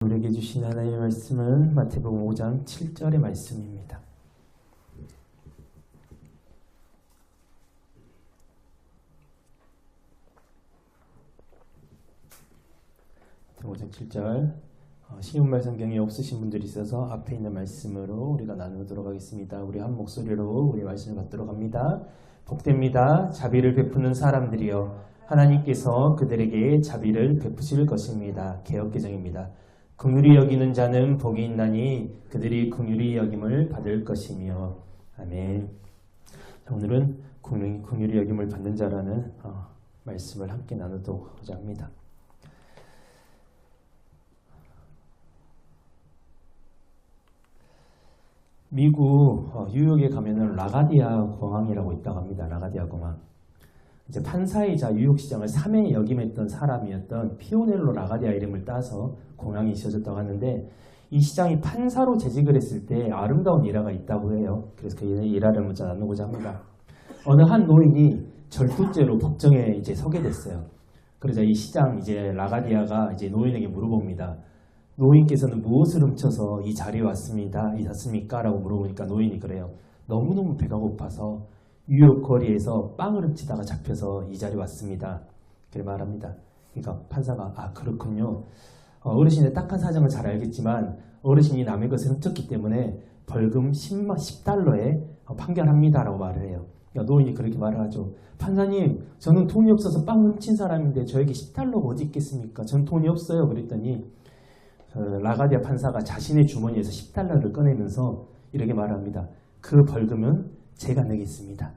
우리에게 주신 하나님의 말씀은 마태복음 5장 7절의 말씀입니다. 마태복음 5장 7절 쉬운말 성경이 없으신 분들이 있어서 앞에 있는 말씀으로 우리가 나누도록 하겠습니다. 우리 한 목소리로 우리 말씀을 받도록 합니다. 복됩니다. 자비를 베푸는 사람들이여 하나님께서 그들에게 자비를 베푸실 것입니다. 개역개정입니다. 긍휼히 여기는 자는 복이 있나니 그들이 긍휼히 여김을 받을 것이며. 아멘. 오늘은 긍휼히 여김을 받는 자라는 말씀을 함께 나누고자 합니다. 미국 뉴욕에 가면은 라가디아 공항이라고 있다고 합니다. 라가디아 공항. 이제 판사이자 뉴욕시장을 3회 역임했던 사람이었던 피오넬로 라가디아 이름을 따서 공항이 지어졌다고 하는데, 이 시장이 판사로 재직을 했을 때 아름다운 일화가 있다고 해요. 그래서 그 일화를 먼저 나누고자 합니다. 어느 한 노인이 절도죄로 법정에 이제 서게 됐어요. 그러자 이 시장 이제 라가디아가 이제 노인에게 물어봅니다. 노인께서는 무엇을 훔쳐서 이 자리에 왔습니까? 라고 물어보니까 노인이 그래요. 너무너무 배가 고파서 뉴욕 거리에서 빵을 훔치다가 잡혀서 이 자리에 왔습니다. 그렇게 말합니다. 그러니까 판사가 그렇군요. 어르신의 딱한 사정을 잘 알겠지만 어르신이 남의 것을 훔쳤기 때문에 벌금 10달러에 판결합니다. 라고 말을 해요. 그러니까 노인이 그렇게 말을 하죠. 판사님, 저는 돈이 없어서 빵 훔친 사람인데 저에게 10달러가 어디 있겠습니까? 저는 돈이 없어요. 그랬더니 라가디아 판사가 자신의 주머니에서 10달러를 꺼내면서 이렇게 말합니다. 그 벌금은 제가 내겠습니다.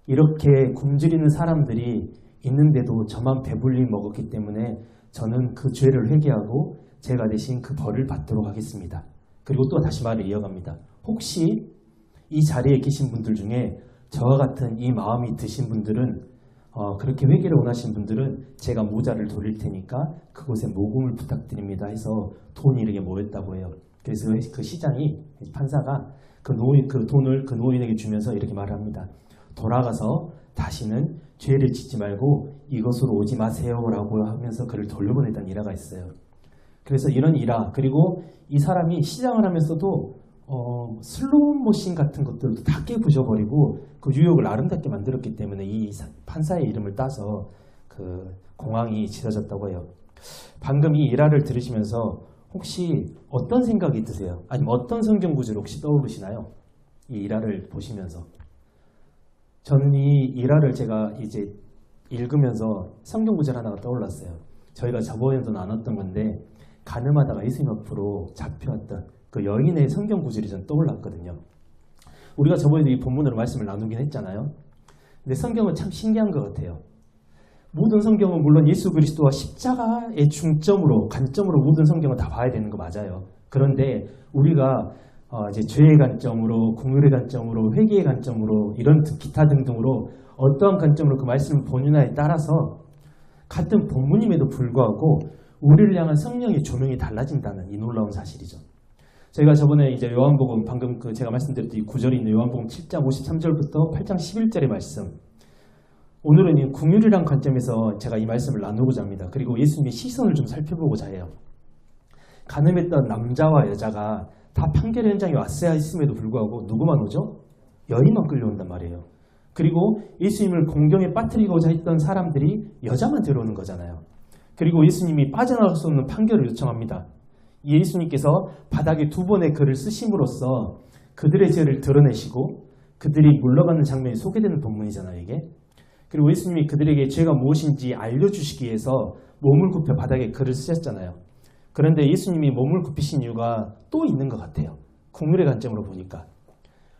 이렇게 굶주리는 사람들이 있는데도 저만 배불리 먹었기 때문에 저는 그 죄를 회개하고 제가 대신 그 벌을 받도록 하겠습니다. 그리고 또 다시 말을 이어갑니다. 혹시 이 자리에 계신 분들 중에 저와 같은 이 마음이 드신 분들은 그렇게 회개를 원하신 분들은 제가 모자를 돌릴 테니까 그곳에 모금을 부탁드립니다 해서 돈이 이렇게 모였다고 해요. 그래서 그 시장이 판사가 그 돈을 그 노인에게 주면서 이렇게 말합니다. 돌아가서 다시는 죄를 짓지 말고 이것으로 오지 마세요 라고 하면서 그를 돌려보냈다는 일화가 있어요. 그래서 이런 일화, 그리고 이 사람이 시장을 하면서도 슬로우 모션 같은 것들도 다 깨부셔버리고 그 뉴욕을 아름답게 만들었기 때문에 이 판사의 이름을 따서 그 공항이 지어졌다고 해요. 방금 이 일화를 들으시면서 혹시 어떤 생각이 드세요? 아니면 어떤 성경 구절을 혹시 떠오르시나요? 이 일화를 보시면서. 저는 이 일화를 제가 이제 읽으면서 성경 구절 하나가 떠올랐어요. 저희가 저번에도 나눴던 건데, 가늠하다가 예수님 앞으로 잡혀왔던 그 여인의 성경 구절이 전 떠올랐거든요. 우리가 저번에도 이 본문으로 말씀을 나누긴 했잖아요. 근데 성경은 참 신기한 것 같아요. 모든 성경은 물론 예수 그리스도와 십자가의 중점으로, 관점으로 모든 성경을 다 봐야 되는 거 맞아요. 그런데 우리가 이제 죄의 관점으로, 긍휼의 관점으로, 회개의 관점으로, 이런 기타 등등으로 어떠한 관점으로 그 말씀을 보느냐에 따라서 같은 본문임에도 불구하고 우리를 향한 성령의 조명이 달라진다는 이 놀라운 사실이죠. 저희가 저번에 이제 요한복음, 방금 제가 말씀드렸던 이 구절이 있는 요한복음 7장 53절부터 8장 11절의 말씀. 오늘은 이 긍휼이란 관점에서 제가 이 말씀을 나누고자 합니다. 그리고 예수님의 시선을 좀 살펴보고자 해요. 가늠했던 남자와 여자가 다 판결 현장에 왔어야 했음에도 불구하고 누구만 오죠? 여인만 끌려온단 말이에요. 그리고 예수님을 공경에 빠뜨리고자 했던 사람들이 여자만 들어오는 거잖아요. 그리고 예수님이 빠져나갈 수 없는 판결을 요청합니다. 예수님께서 바닥에 2번의 글을 쓰심으로써 그들의 죄를 드러내시고 그들이 물러가는 장면이 소개되는 본문이잖아요, 이게. 그리고 예수님이 그들에게 죄가 무엇인지 알려주시기 위해서 몸을 굽혀 바닥에 글을 쓰셨잖아요. 그런데 예수님이 몸을 굽히신 이유가 또 있는 것 같아요. 긍휼의 관점으로 보니까.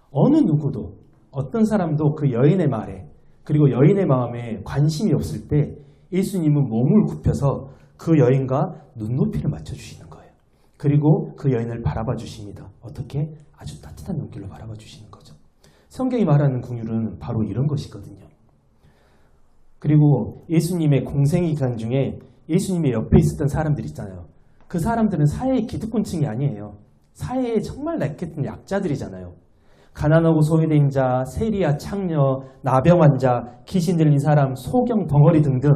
어느 누구도, 어떤 사람도 그 여인의 말에, 그리고 여인의 마음에 관심이 없을 때 예수님은 몸을 굽혀서 그 여인과 눈높이를 맞춰주시는 거예요. 그리고 그 여인을 바라봐 주십니다. 어떻게? 아주 따뜻한 눈길로 바라봐 주시는 거죠. 성경이 말하는 긍휼은 바로 이런 것이거든요. 그리고 예수님의 공생의 기간 중에 예수님의 옆에 있었던 사람들 있잖아요. 그 사람들은 사회의 기득권층이 아니에요. 사회에 정말 약했던 약자들이잖아요. 가난하고 소외된 자, 세리야, 창녀, 나병 환자, 귀신 들린 사람, 소경, 덩어리 등등.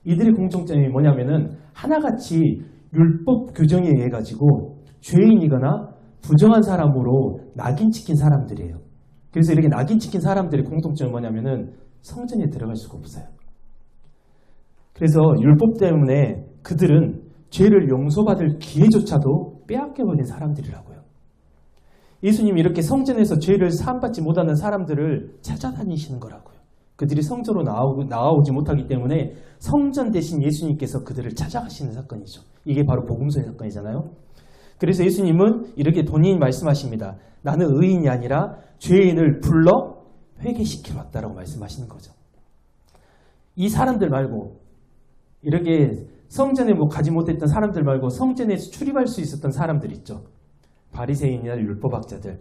이들의 공통점이 뭐냐면은 하나같이 율법 규정에 의해 가지고 죄인이거나 부정한 사람으로 낙인 찍힌 사람들이에요. 그래서 이렇게 낙인 찍힌 사람들의 공통점이 뭐냐면은 성전에 들어갈 수가 없어요. 그래서 율법 때문에 그들은 죄를 용서받을 기회조차도 빼앗겨버린 사람들이라고요. 예수님이 이렇게 성전에서 죄를 사함받지 못하는 사람들을 찾아다니시는 거라고요. 그들이 성전으로 나아오지 못하기 때문에 성전 대신 예수님께서 그들을 찾아가시는 사건이죠. 이게 바로 복음서의 사건이잖아요. 그래서 예수님은 이렇게 본인이 말씀하십니다. 나는 의인이 아니라 죄인을 불러 회개시키러 왔다라고 말씀하시는 거죠. 이 사람들 말고 이렇게 성전에 가지 못했던 사람들 말고 성전에서 출입할 수 있었던 사람들 있죠. 바리새인이나 율법학자들.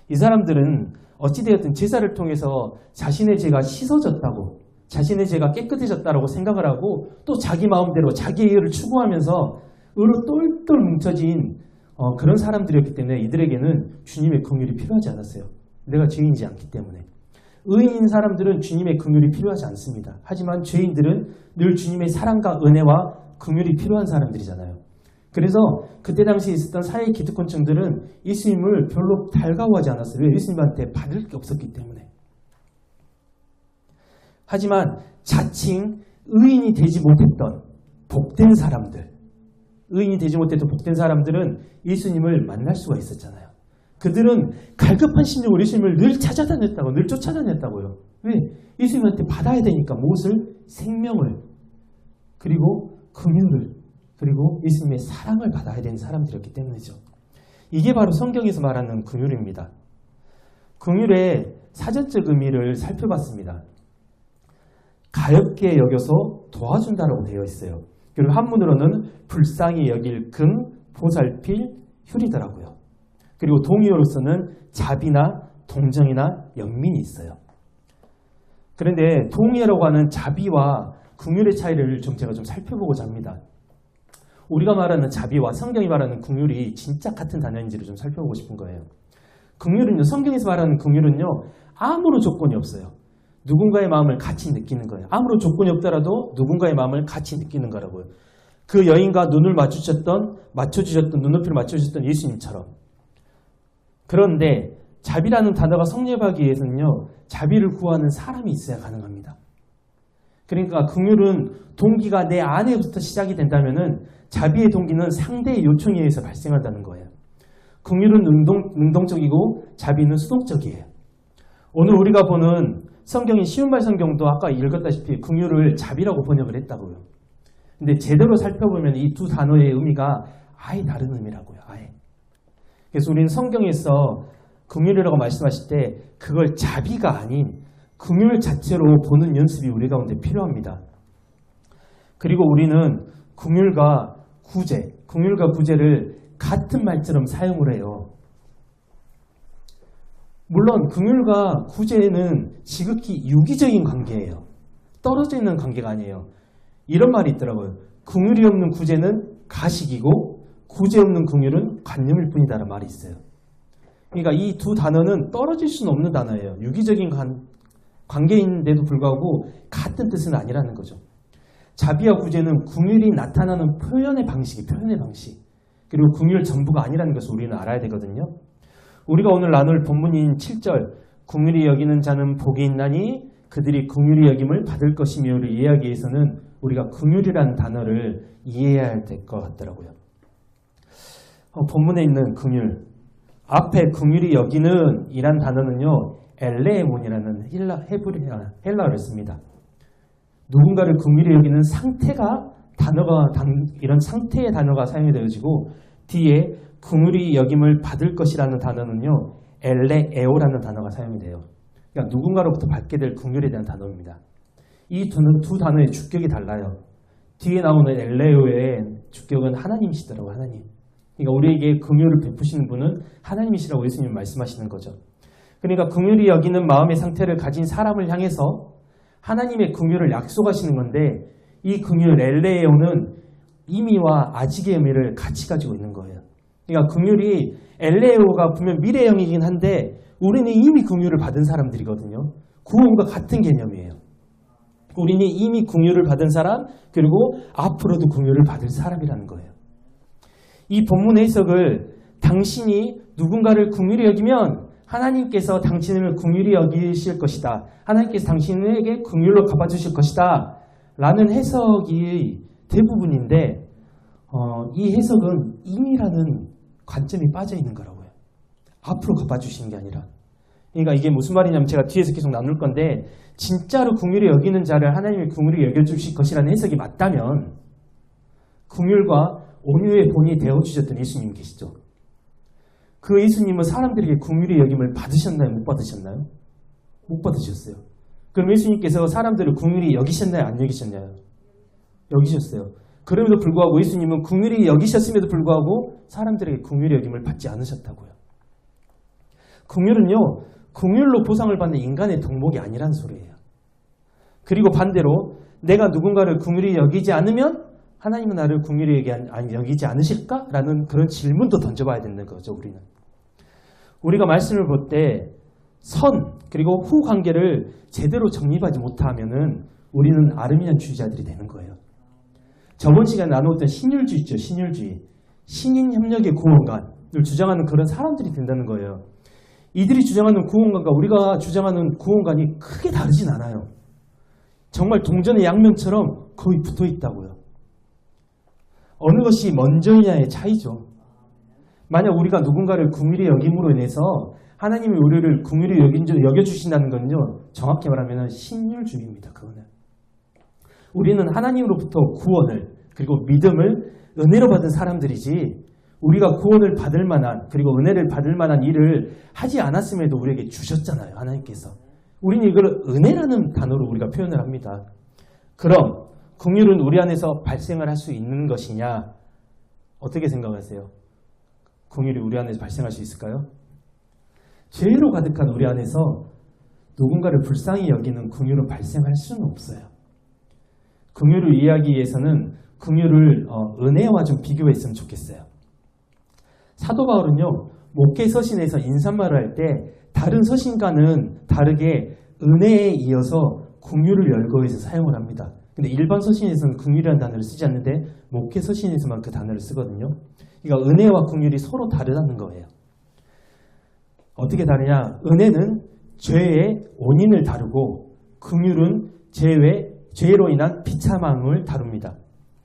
이 사람들은 어찌되었든 제사를 통해서 자신의 죄가 씻어졌다고, 자신의 죄가 깨끗해졌다고 생각을 하고 또 자기 마음대로 자기의 의를 추구하면서 의로 똘똘 뭉쳐진 그런 사람들이었기 때문에 이들에게는 주님의 긍휼이 필요하지 않았어요. 내가 죄인이지 않기 때문에. 의인인 사람들은 주님의 긍휼이 필요하지 않습니다. 하지만 죄인들은 늘 주님의 사랑과 은혜와 긍휼이 필요한 사람들이잖아요. 그래서 그때 당시에 있었던 사회 기득권층들은 예수님을 별로 달가워하지 않았어요. 왜? 예수님한테 받을 게 없었기 때문에. 하지만 자칭 의인이 되지 못했던 복된 사람들, 의인이 되지 못했던 복된 사람들은 예수님을 만날 수가 있었잖아요. 그들은 갈급한 심령으로 예수님을 늘 찾아다녔다고, 늘 쫓아다녔다고요. 왜? 예수님한테 받아야 되니까 무엇을? 생명을, 그리고 긍휼을, 그리고 예수님의 사랑을 받아야 되는 사람들이었기 때문이죠. 이게 바로 성경에서 말하는 긍휼입니다. 긍휼의 사전적 의미를 살펴봤습니다. 가엾게 여겨서 도와준다라고 되어 있어요. 그리고 한문으로는 불쌍히 여길 금, 보살필, 휴리더라고요. 그리고 동의어로서는 자비나 동정이나 연민이 있어요. 그런데 동의어라고 하는 자비와 긍휼의 차이를 제가 좀 살펴보고자 합니다. 우리가 말하는 자비와 성경이 말하는 긍휼이 진짜 같은 단어인지를 좀 살펴보고 싶은 거예요. 긍휼은요, 성경에서 말하는 긍휼은요, 아무런 조건이 없어요. 누군가의 마음을 같이 느끼는 거예요. 아무런 조건이 없더라도 누군가의 마음을 같이 느끼는 거라고요. 그 여인과 눈을 맞춰주셨던 눈높이를 맞춰주셨던 예수님처럼. 그런데 자비라는 단어가 성립하기 위해서는요, 자비를 구하는 사람이 있어야 가능합니다. 그러니까 긍휼은 동기가 내 안에부터 시작이 된다면은 자비의 동기는 상대의 요청에 의해서 발생한다는 거예요. 긍휼은 능동적이고 자비는 수동적이에요. 오늘 우리가 보는 성경인 쉬운말 성경도 아까 읽었다시피 긍휼을 자비라고 번역을 했다고요. 근데 제대로 살펴보면 이 두 단어의 의미가 아예 다른 의미라고요. 아예. 그래서 우리는 성경에서 긍휼이라고 말씀하실 때 그걸 자비가 아닌 긍휼 자체로 보는 연습이 우리 가운데 필요합니다. 그리고 우리는 긍휼과 구제를 같은 말처럼 사용을 해요. 물론 긍휼과 구제는 지극히 유기적인 관계예요. 떨어져 있는 관계가 아니에요. 이런 말이 있더라고요. 긍휼이 없는 구제는 가식이고 구제 없는 긍휼은 관념일 뿐이다라는 말이 있어요. 그러니까 이 두 단어는 떨어질 수는 없는 단어예요. 유기적인 관계인데도 불구하고 같은 뜻은 아니라는 거죠. 자비와 구제는 긍휼이 나타나는 표현의 방식. 그리고 긍휼 전부가 아니라는 것을 우리는 알아야 되거든요. 우리가 오늘 나눌 본문인 7절 긍휼히 여기는 자는 복이 있나니 그들이 긍휼히 여김을 받을 것이며를 이해하기 위해서는 우리가 긍휼이라는 단어를 이해해야 될 것 같더라고요. 본문에 있는 긍휼, 앞에 긍휼히 여기는 이란 단어는요, 엘레몬이라는 헬라어를 씁니다. 누군가를 긍휼히 여기는 이런 상태의 단어가 사용이 되어지고 뒤에 긍휼히 여김을 받을 것이라는 단어는요, 엘레에오라는 단어가 사용이 돼요. 그러니까 누군가로부터 받게 될 긍휼에 대한 단어입니다. 이 두 단어의 주격이 달라요. 뒤에 나오는 엘레오의 주격은 하나님이시더라고요. 하나님. 그러니까 우리에게 긍휼을 베푸시는 분은 하나님이시라고 예수님은 말씀하시는 거죠. 그러니까 긍휼히 여기는 마음의 상태를 가진 사람을 향해서 하나님의 긍휼을 약속하시는 건데 이 긍휼 엘레오는 이미와 아직의 의미를 같이 가지고 있는 거예요. 그러니까 긍휼이 엘레오가 분명 미래형이긴 한데 우리는 이미 긍휼을 받은 사람들이거든요. 구원과 같은 개념이에요. 우리는 이미 긍휼을 받은 사람 그리고 앞으로도 긍휼을 받을 사람이라는 거예요. 이 본문의 해석을 당신이 누군가를 긍휼히 여기면 하나님께서 당신을 긍휼히 여기실 것이다. 하나님께서 당신에게 긍휼로 갚아주실 것이다. 라는 해석이 대부분인데 이 해석은 임이라는 관점이 빠져 있는 거라고요. 앞으로 갚아주시는 게 아니라. 그러니까 이게 무슨 말이냐면 제가 뒤에서 계속 나눌 건데 진짜로 긍휼히 여기는 자를 하나님이 긍휼히 여겨주실 것이라는 해석이 맞다면 긍휼과 온유의 본이 되어주셨던 예수님 계시죠. 그 예수님은 사람들에게 긍휼히 여김을 받으셨나요? 못 받으셨나요? 못 받으셨어요. 그럼 예수님께서 사람들을 긍휼히 여기셨나요? 안 여기셨나요? 여기셨어요. 그럼에도 불구하고 예수님은 긍휼히 여기셨음에도 불구하고 사람들에게 긍휼히 여김을 받지 않으셨다고요. 긍휼은요, 긍휼로 보상을 받는 인간의 덕목이 아니라는 소리예요. 그리고 반대로 내가 누군가를 긍휼히 여기지 않으면 하나님은 나를 긍휼히 여기지 않으실까? 라는 그런 질문도 던져봐야 되는 거죠, 우리는. 우리가 말씀을 볼 때 선, 그리고 후 관계를 제대로 정립하지 못하면은 우리는 아르미니안주의자들이 되는 거예요. 저번 시간에 나누었던 신율주의 있죠, 신율주의. 신인 협력의 구원관을 주장하는 그런 사람들이 된다는 거예요. 이들이 주장하는 구원관과 우리가 주장하는 구원관이 크게 다르진 않아요. 정말 동전의 양면처럼 거의 붙어 있다고요. 어느 것이 먼저냐의 차이죠. 만약 우리가 누군가를 긍휼히 여김으로 인해서 하나님이 우리를 긍휼히 여겨주신다는 건요, 정확히 말하면 신율주의입니다. 그거는. 우리는 하나님으로부터 구원을 그리고 믿음을 은혜로 받은 사람들이지 우리가 구원을 받을 만한 그리고 은혜를 받을 만한 일을 하지 않았음에도 우리에게 주셨잖아요. 하나님께서. 우리는 이걸 은혜라는 단어로 우리가 표현을 합니다. 그럼 긍휼은 우리 안에서 발생을 할 수 있는 것이냐? 어떻게 생각하세요? 긍휼이 우리 안에서 발생할 수 있을까요? 죄로 가득한 우리 안에서 누군가를 불쌍히 여기는 긍휼은 발생할 수는 없어요. 긍휼을 이해하기 위해서는 긍휼을 은혜와 좀 비교했으면 좋겠어요. 사도 바울은요, 목회 서신에서 인사말을 할 때 다른 서신과는 다르게 은혜에 이어서 긍휼을 열거해서 사용을 합니다. 근데 일반 서신에서는 긍휼이라는 단어를 쓰지 않는데 목회 서신에서만 그 단어를 쓰거든요. 그러니까 은혜와 긍휼이 서로 다르다는 거예요. 어떻게 다르냐? 은혜는 죄의 원인을 다루고 긍휼은 죄로 인한 비참함을 다룹니다.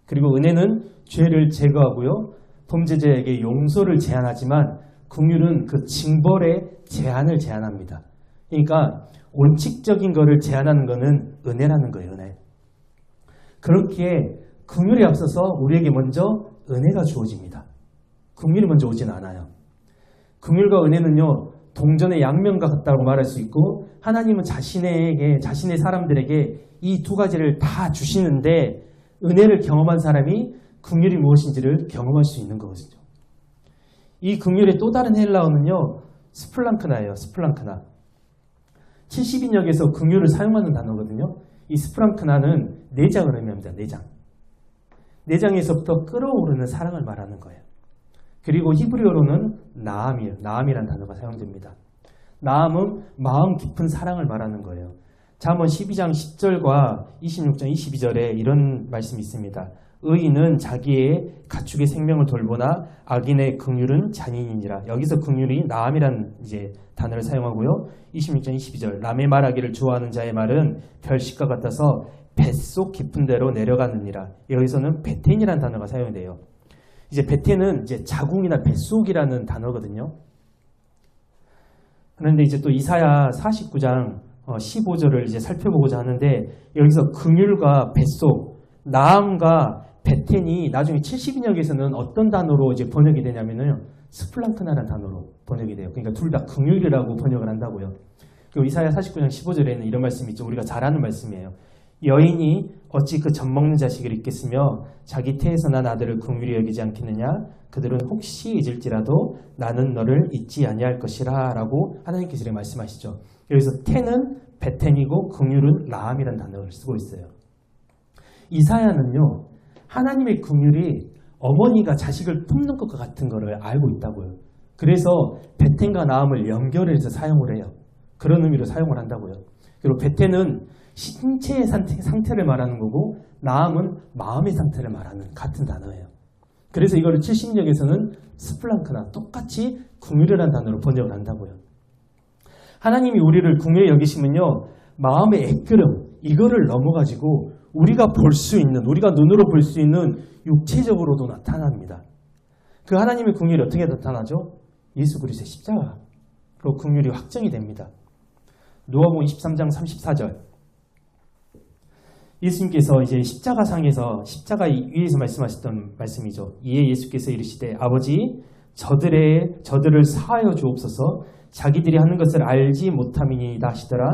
그리고 은혜는 죄를 제거하고요, 범죄자에게 용서를 제한하지만 긍휼은 그 징벌의 제한을 제한합니다. 그러니까 원칙적인 것을 제한하는 것은 은혜라는 거예요. 은혜. 그렇기에 긍휼에 앞서서 우리에게 먼저 은혜가 주어집니다. 긍휼이 먼저 오진 않아요. 긍휼과 은혜는요, 동전의 양면과 같다고 말할 수 있고 하나님은 자신의 사람들에게 이 두 가지를 다 주시는데 은혜를 경험한 사람이 긍휼이 무엇인지를 경험할 수 있는 것이죠. 이 긍휼의 또 다른 헬라어는요, 스플랑크나예요. 스플랑크나. 70인역에서 긍휼을 사용하는 단어거든요. 이 스플랑크나는 내장을 의미합니다. 내장. 내장에서부터 끓어오르는 사랑을 말하는 거예요. 그리고 히브리어로는 나암이라는 단어가 사용됩니다. 나암은 마음 깊은 사랑을 말하는 거예요. 잠언 12장 10절과 26장 22절에 이런 말씀이 있습니다. 의인은 자기의 가축의 생명을 돌보나 악인의 긍휼은 잔인이니라. 여기서 긍휼이 나암이라는 단어를 사용하고요. 26장 22절 남의 말하기를 좋아하는 자의 말은 별식과 같아서 뱃속 깊은 데로 내려가느니라. 여기서는 베텐이라는 단어가 사용돼요. 베텐은 자궁이나 뱃속이라는 단어거든요. 그런데 또 이사야 49장 15절을 살펴보고자 하는데 여기서 긍휼과 뱃속, 나암과 베텐이 나중에 70인역에서는 어떤 단어로 번역이 되냐면요, 스플랑크나라는 단어로 번역이 돼요. 그러니까 둘 다 긍휼이라고 번역을 한다고요. 그리고 이사야 49장 15절에는 이런 말씀이 있죠. 우리가 잘 아는 말씀이에요. 여인이 어찌 그 젖먹는 자식을 잊겠으며 자기 태에서 난 아들을 긍휼히 여기지 않겠느냐? 그들은 혹시 잊을지라도 나는 너를 잊지 아니할 것이라 라고 하나님께서 이렇게 말씀하시죠. 여기서 태는 베텐이고 긍휼은 나암이라는 단어를 쓰고 있어요. 이사야는요, 하나님의 긍휼이 어머니가 자식을 품는 것과 같은 것을 알고 있다고요. 그래서 베텐과 나암을 연결해서 사용을 해요. 그런 의미로 사용을 한다고요. 그리고 베텐은 신체의 상태를 말하는 거고 나암은 마음의 상태를 말하는 같은 단어예요. 그래서 이거를 70년에서는 스플랑크나 똑같이 긍휼이라는 단어로 번역을 한다고요. 하나님이 우리를 긍휼히 여기시면요, 마음의 애끓음, 이거를 넘어가지고 우리가 볼 수 있는, 우리가 눈으로 볼 수 있는 육체적으로도 나타납니다. 그 하나님의 긍휼이 어떻게 나타나죠? 예수 그리스도의 십자가로 긍휼이 확정이 됩니다. 누가복음 23장 34절. 예수님께서 이제 십자가상에서 십자가 위에서 말씀하셨던 말씀이죠. 이에 예수께서 이르시되 아버지 저들을 사하여 주옵소서 자기들이 하는 것을 알지 못함이니이다 하시더라.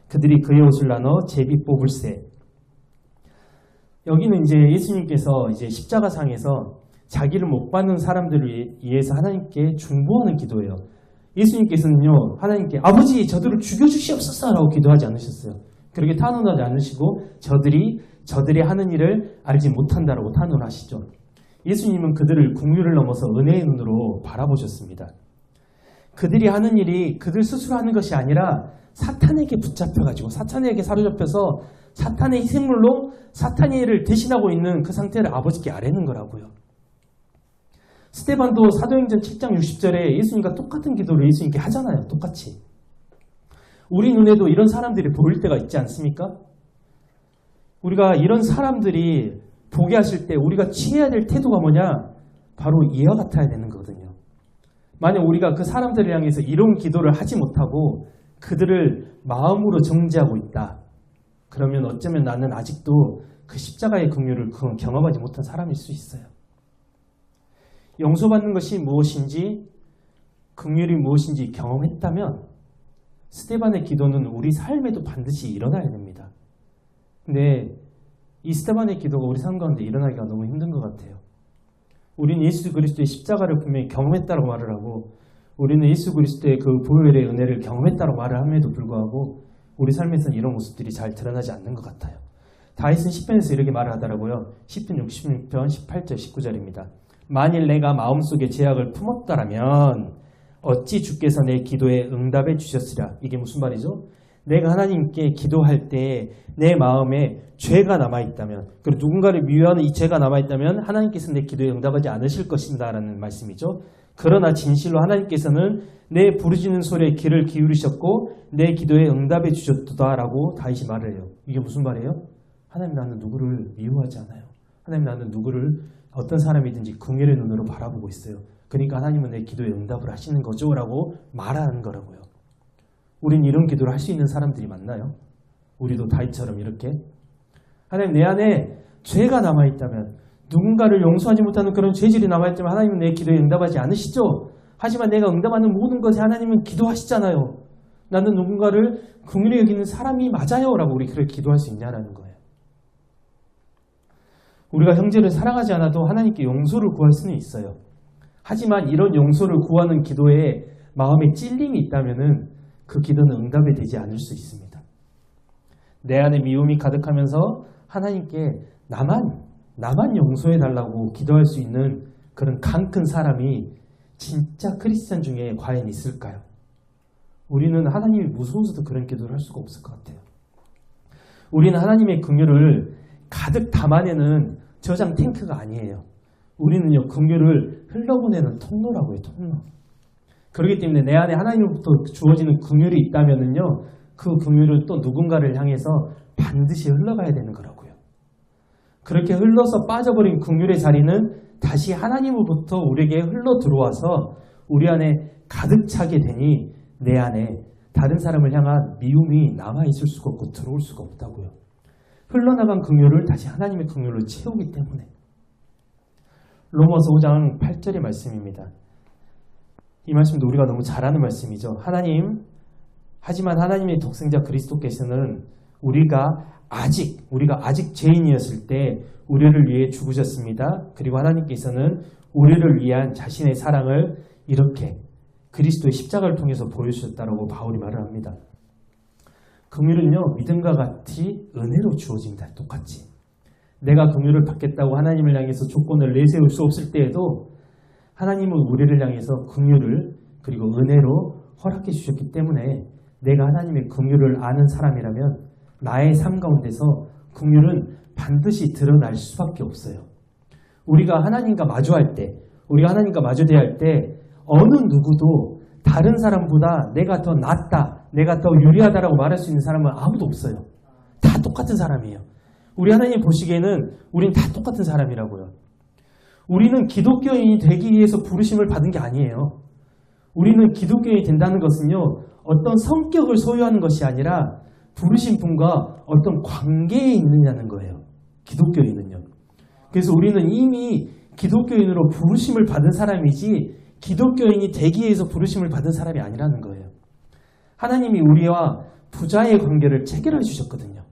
그들이 그의 옷을 나눠 제비 뽑을세. 여기는 이제 예수님께서 이제 십자가상에서 자기를 못 받는 사람들을 위해서 하나님께 중보하는 기도예요. 예수님께서는요, 하나님께 아버지 저들을 죽여주시옵소서 라고 기도하지 않으셨어요. 그렇게 탄원하지 않으시고 저들이 하는 일을 알지 못한다라고 탄원하시죠. 예수님은 그들을 긍휼을 넘어서 은혜의 눈으로 바라보셨습니다. 그들이 하는 일이 그들 스스로 하는 것이 아니라 사탄에게 붙잡혀가지고 사탄에게 사로잡혀서 사탄의 희생물로 사탄의 일을 대신하고 있는 그 상태를 아버지께 아뢰는 거라고요. 스데반도 사도행전 7장 60절에 예수님과 똑같은 기도를 예수님께 하잖아요. 똑같이. 우리 눈에도 이런 사람들이 보일 때가 있지 않습니까? 우리가 이런 사람들이 보게 하실 때 우리가 취해야 될 태도가 뭐냐? 바로 이와 같아야 되는 거거든요. 만약 우리가 그 사람들을 향해서 이런 기도를 하지 못하고 그들을 마음으로 정죄하고 있다. 그러면 어쩌면 나는 아직도 그 십자가의 긍휼을 경험하지 못한 사람일 수 있어요. 용서받는 것이 무엇인지, 긍휼이 무엇인지 경험했다면 스데반의 기도는 우리 삶에도 반드시 일어나야 됩니다. 근데 이 스데반의 기도가 우리 삶 가운데 일어나기가 너무 힘든 것 같아요. 우리는 예수 그리스도의 십자가를 분명히 경험했다고 말을 하고 우리는 예수 그리스도의 그 보혈의 은혜를 경험했다고 말을 함에도 불구하고 우리 삶에서는 이런 모습들이 잘 드러나지 않는 것 같아요. 다윗은 시편에서 이렇게 말을 하더라고요. 시편 66편 18절 19절입니다. 만일 내가 마음속에 죄악을 품었다라면 어찌 주께서 내 기도에 응답해 주셨으랴. 이게 무슨 말이죠? 내가 하나님께 기도할 때 내 마음에 죄가 남아있다면, 그리고 누군가를 미워하는 이 죄가 남아있다면 하나님께서 내 기도에 응답하지 않으실 것입니다 라는 말씀이죠. 그러나 진실로 하나님께서는 내 부르짖는 소리에 귀를 기울이셨고 내 기도에 응답해 주셨다 라고 다윗이 말을 해요. 이게 무슨 말이에요? 하나님, 나는 누구를 미워하지 않아요. 하나님, 나는 누구를 어떤 사람이든지 긍휼의 눈으로 바라보고 있어요. 그러니까 하나님은 내 기도에 응답을 하시는 거죠 라고 말하는 거라고요. 우린 이런 기도를 할 수 있는 사람들이 많나요? 우리도 다윗처럼 이렇게 하나님, 내 안에 죄가 남아있다면, 누군가를 용서하지 못하는 그런 죄질이 남아있다면 하나님은 내 기도에 응답하지 않으시죠? 하지만 내가 응답하는 모든 것에 하나님은 기도하시잖아요. 나는 누군가를 긍휼히 여기는 사람이 맞아요 라고 우리 그렇게 기도할 수 있냐라는 거예요. 우리가 형제를 사랑하지 않아도 하나님께 용서를 구할 수는 있어요. 하지만 이런 용서를 구하는 기도에 마음에 찔림이 있다면 그 기도는 응답이 되지 않을 수 있습니다. 내 안에 미움이 가득하면서 하나님께 나만 용서해달라고 기도할 수 있는 그런 강 큰 사람이 진짜 크리스찬 중에 과연 있을까요? 우리는 하나님이 무서워서도 그런 기도를 할 수가 없을 것 같아요. 우리는 하나님의 긍휼을 가득 담아내는 저장 탱크가 아니에요. 우리는요, 긍휼을 흘러보내는 통로라고 해요. 통로. 그렇기 때문에 내 안에 하나님으로부터 주어지는 긍휼이 있다면은요, 그 긍휼을 또 누군가를 향해서 반드시 흘러가야 되는 거라고요. 그렇게 흘러서 빠져버린 긍휼의 자리는 다시 하나님으로부터 우리에게 흘러 들어와서 우리 안에 가득 차게 되니 내 안에 다른 사람을 향한 미움이 남아있을 수가 없고 들어올 수가 없다고요. 흘러나간 긍휼을 다시 하나님의 긍휼로 채우기 때문에. 로마서 5장 8절의 말씀입니다. 이 말씀도 우리가 너무 잘 아는 말씀이죠. 하지만 하나님의 독생자 그리스도께서는 우리가 아직 죄인이었을 때 우리를 위해 죽으셨습니다. 그리고 하나님께서는 우리를 위한 자신의 사랑을 이렇게 그리스도의 십자가를 통해서 보여주셨다라고 바울이 말을 합니다. 긍휼은요, 믿음과 같이 은혜로 주어집니다. 똑같이. 내가 긍휼을 받겠다고 하나님을 향해서 조건을 내세울 수 없을 때에도 하나님은 우리를 향해서 긍휼을 그리고 은혜로 허락해 주셨기 때문에 내가 하나님의 긍휼을 아는 사람이라면 나의 삶 가운데서 긍휼은 반드시 드러날 수밖에 없어요. 우리가 하나님과 마주할 때, 우리가 하나님과 마주대할 할 때 어느 누구도 다른 사람보다 내가 더 낫다, 내가 더 유리하다라고 말할 수 있는 사람은 아무도 없어요. 다 똑같은 사람이에요. 우리 하나님 보시기에는 우린 다 똑같은 사람이라고요. 우리는 기독교인이 되기 위해서 부르심을 받은 게 아니에요. 우리는 기독교인이 된다는 것은요, 어떤 성격을 소유하는 것이 아니라 부르신 분과 어떤 관계에 있느냐는 거예요. 기독교인은요. 그래서 우리는 이미 기독교인으로 부르심을 받은 사람이지 기독교인이 되기 위해서 부르심을 받은 사람이 아니라는 거예요. 하나님이 우리와 부자의 관계를 체결해 주셨거든요.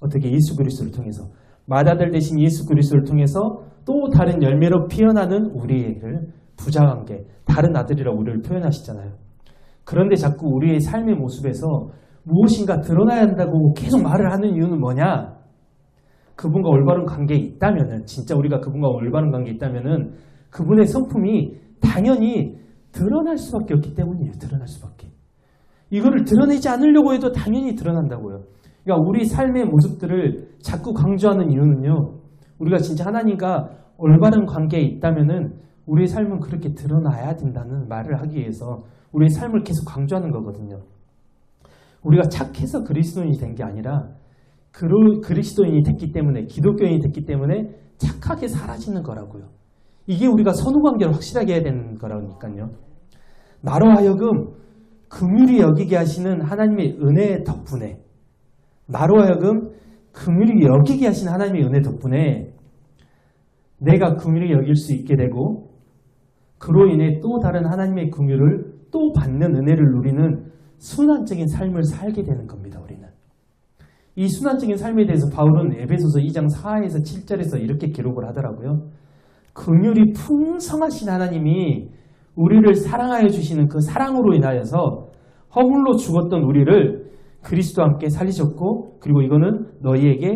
어떻게? 예수 그리스도를 통해서. 맏아들 대신 예수 그리스도를 통해서 또 다른 열매로 피어나는 우리를 부자 관계, 다른 아들이라고 우리를 표현하시잖아요. 그런데 자꾸 우리의 삶의 모습에서 무엇인가 드러나야 한다고 계속 말을 하는 이유는 뭐냐? 그분과 올바른 관계에 있다면은, 진짜 우리가 그분과 올바른 관계에 있다면은 그분의 성품이 당연히 드러날 수밖에 없기 때문이에요. 드러날 수밖에. 이거를 드러내지 않으려고 해도 당연히 드러난다고요. 그러니까 우리 삶의 모습들을 자꾸 강조하는 이유는요, 우리가 진짜 하나님과 올바른 관계에 있다면은 우리의 삶은 그렇게 드러나야 된다는 말을 하기 위해서 우리의 삶을 계속 강조하는 거거든요. 우리가 착해서 그리스도인이 된 게 아니라 그리스도인이 됐기 때문에, 기독교인이 됐기 때문에 착하게 사라지는 거라고요. 이게 우리가 선후관계를 확실하게 해야 되는 거라니까요. 나로 하여금 긍휼히 여기게 하시는 하나님의 은혜 덕분에, 나로 하여금 긍휼히 여기게 하시는 하나님의 은혜 덕분에 내가 긍휼히 여길 수 있게 되고, 그로 인해 또 다른 하나님의 긍휼을 또 받는 은혜를 누리는 순환적인 삶을 살게 되는 겁니다. 우리는. 이 순환적인 삶에 대해서 바울은 에베소서 2장 4에서 7절에서 이렇게 기록을 하더라고요. 긍휼이 풍성하신 하나님이 우리를 사랑하여 주시는 그 사랑으로 인하여서 허물로 죽었던 우리를 그리스도와 함께 살리셨고, 그리고 이거는 너희에게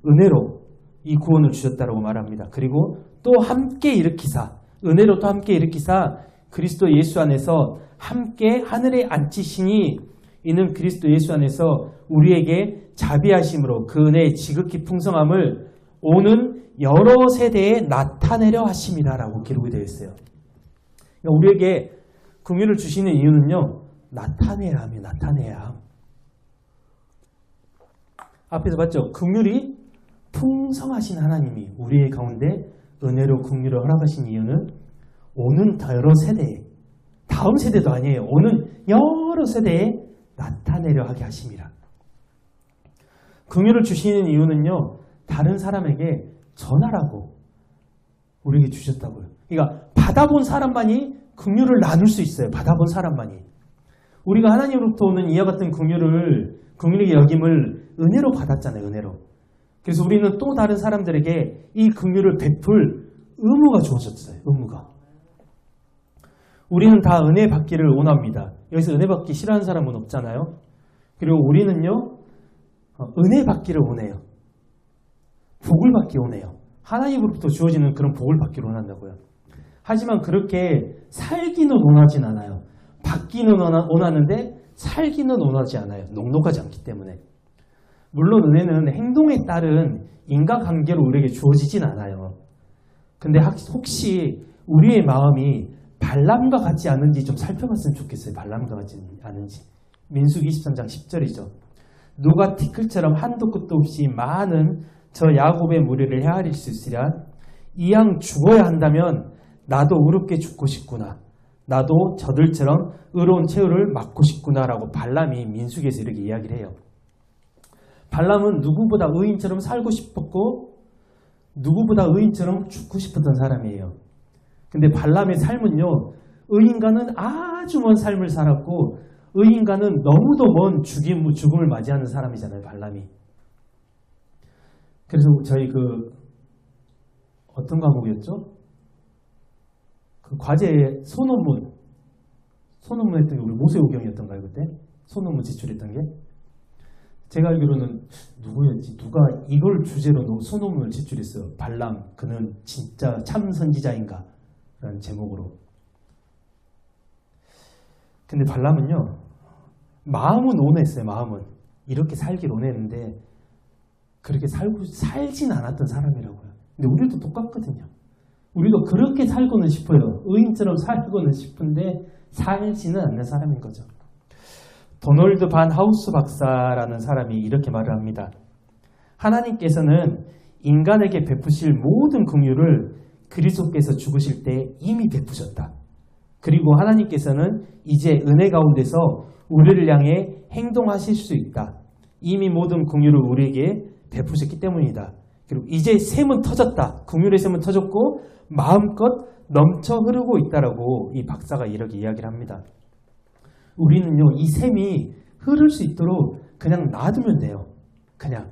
은혜로 이 구원을 주셨다라고 말합니다. 그리고 또 함께 일으키사, 은혜로 또 함께 일으키사 그리스도 예수 안에서 함께 하늘에 앉히시니, 이는 그리스도 예수 안에서 우리에게 자비하심으로 그 은혜의 지극히 풍성함을 오는 여러 세대에 나타내려 하심이다라고 기록이 되어 있어요. 그러니까 우리에게 긍휼을 주시는 이유는요, 나타내야 함이에요. 나타내야 함. 앞에서 봤죠? 긍휼이 풍성하신 하나님이 우리의 가운데 은혜로 긍휼을 허락하신 이유는 오는 여러 세대에, 다음 세대도 아니에요. 오는 여러 세대에 나타내려 하게 하심이라. 긍휼을 주시는 이유는요, 다른 사람에게 전하라고 우리에게 주셨다고요. 그러니까 받아본 사람만이 긍휼을 나눌 수 있어요. 받아본 사람만이. 우리가 하나님으로부터 오는 이와 같은 긍휼의 여김을 은혜로 받았잖아요. 은혜로. 그래서 우리는 또 다른 사람들에게 이 긍휼을 베풀 의무가 주어졌어요. 의무가. 우리는 다 은혜 받기를 원합니다. 여기서 은혜 받기 싫어하는 사람은 없잖아요. 그리고 우리는요, 은혜 받기를 원해요. 복을 받기 원해요. 하나님으로부터 주어지는 그런 복을 받기를 원한다고요. 하지만 그렇게 살기는 원하진 않아요. 받기는 원하는데 살기는 원하지 않아요. 넉넉하지 않기 때문에. 물론 은혜는 행동에 따른 인과관계로 우리에게 주어지진 않아요. 근데 혹시 우리의 마음이 발람과 같지 않은지 좀 살펴봤으면 좋겠어요. 발람과 같지 않은지. 민수기 23장 10절이죠. 누가 티끌처럼 한도 끝도 없이 많은 저 야곱의 무리를 헤아릴 수 있으랴. 이왕 죽어야 한다면 나도 의롭게 죽고 싶구나. 나도 저들처럼 의로운 최후를 맞고 싶구나라고 발람이 민수기에서 이렇게 이야기를 해요. 발람은 누구보다 의인처럼 살고 싶었고 누구보다 의인처럼 죽고 싶었던 사람이에요. 근데 발람의 삶은요, 의인과는 아주 먼 삶을 살았고 의인과는 너무도 먼 죽음을 맞이하는 사람이잖아요. 발람이. 그래서 저희 어떤 과목이었죠? 그 과제 소논문 했던 게 우리 모세오경이었던가요? 그때? 소논문 제출했던 게? 제가 알기로는 누구였지? 누가 이걸 주제로 소논문을 제출했어요. 발람, 그는 진짜 참 선지자인가? 라는 제목으로. 근데 발람은요, 마음은 온했어요. 마음은. 이렇게 살길 원했는데 그렇게 살진 않았던 사람이라고요. 근데 우리도 똑같거든요. 우리도 그렇게 살고는 싶어요. 의인처럼 살고는 싶은데 살지는 않는 사람인 거죠. 도널드 반 하우스 박사라는 사람이 이렇게 말을 합니다. 하나님께서는 인간에게 베푸실 모든 긍휼을 그리스도께서 죽으실 때 이미 베푸셨다. 그리고 하나님께서는 이제 은혜 가운데서 우리를 향해 행동하실 수 있다. 이미 모든 긍휼을 우리에게 베푸셨기 때문이다. 그리고 이제 샘은 터졌다. 긍휼의 샘은 터졌고 마음껏 넘쳐 흐르고 있다라고 이 박사가 이렇게 이야기를 합니다. 우리는요, 이 샘이 흐를 수 있도록 그냥 놔두면 돼요. 그냥.